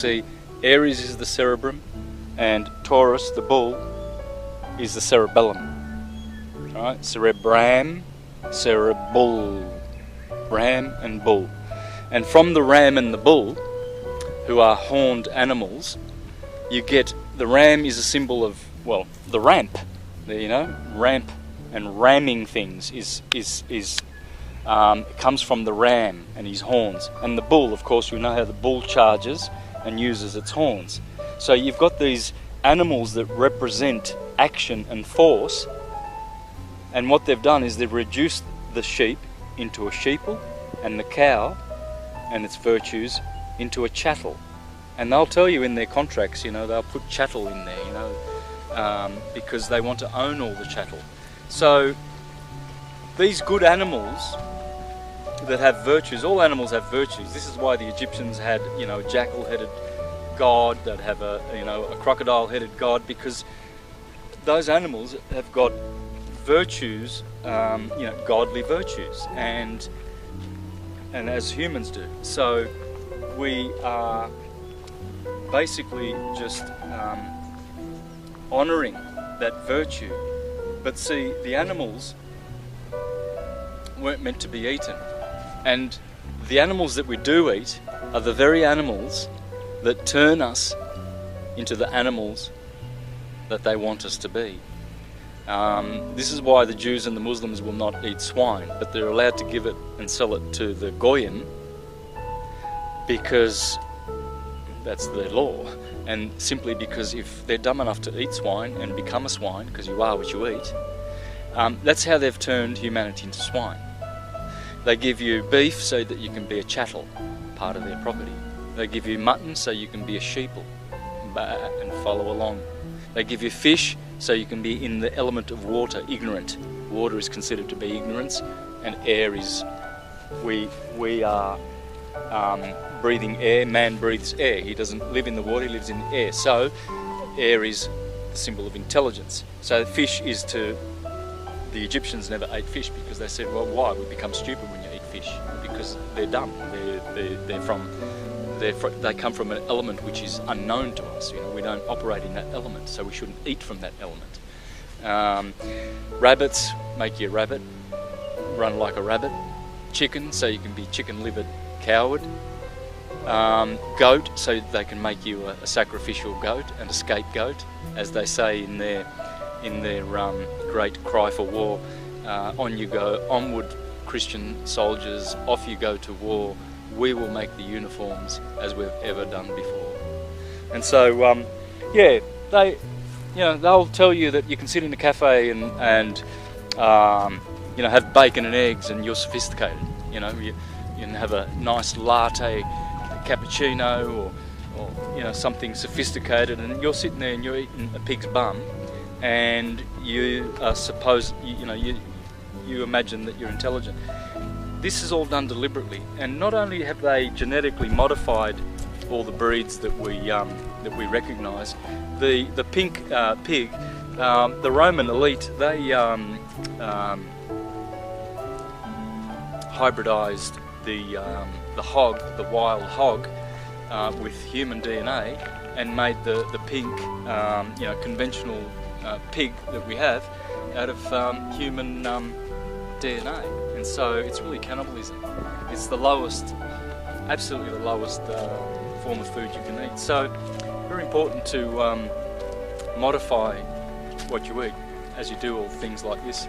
See, Aries is the cerebrum, and Taurus, the bull, is the cerebellum. Right? Cerebram, cerebul, ram and bull. And from the ram and the bull, who are horned animals, you get the ram is a symbol of, well, the ramp. Ramp and ramming things comes from the ram and his horns. And the bull, of course, you know how the bull charges and uses its horns. So you've got these animals that represent action and force, and what they've done is they've reduced the sheep into a sheeple and the cow and its virtues into a chattel. And they'll tell you in their contracts, they'll put chattel in there, because they want to own all the chattel. So these good animals that have virtues, all animals have virtues. This is why the Egyptians had, a jackal-headed god, they'd have a crocodile-headed god, because those animals have got virtues, godly virtues, and as humans do. So we are basically just honouring that virtue. But see, the animals weren't meant to be eaten. And the animals that we do eat are the very animals that turn us into the animals that they want us to be. This is why the Jews and the Muslims will not eat swine, but they're allowed to give it and sell it to the Goyim, because that's their law. And simply because if they're dumb enough to eat swine and become a swine, because you are what you eat, that's how they've turned humanity into swine. They give you beef so that you can be a chattel, part of their property. They give you mutton so you can be a sheeple and follow along. They give you fish so you can be in the element of water, ignorant. Water is considered to be ignorance, and air is, we are breathing air. Man breathes air. He doesn't live in the water, he lives in the air. So air is the symbol of intelligence. So fish is to, the Egyptians never ate fish because they said, well, why? We become stupid when you eat fish, because they're dumb. They come from an element which is unknown to us. We don't operate in that element, so we shouldn't eat from that element. Rabbits make you a rabbit, run like a rabbit. Chicken, so you can be chicken-livered coward. Goat, so they can make you a sacrificial goat and a scapegoat, as they say in their great cry for war. On you go, onward, Christian soldiers, off you go to war. We will make the uniforms as we've ever done before. And so, they'll tell you that you can sit in a cafe and have bacon and eggs, and you're sophisticated. You can have a nice latte, cappuccino, or something sophisticated, and you're sitting there and you're eating a pig's bum, and you are supposed, you imagine that you're intelligent. This is all done deliberately, and not only have they genetically modified all the breeds that we recognise, the pink pig, the Roman elite, they hybridised the hog, the wild hog, with human DNA, and made the pink, conventional pig that we have out of human DNA. And so it's really cannibalism. It's the lowest, absolutely the lowest form of food you can eat. So very important to modify what you eat as you do all things like this.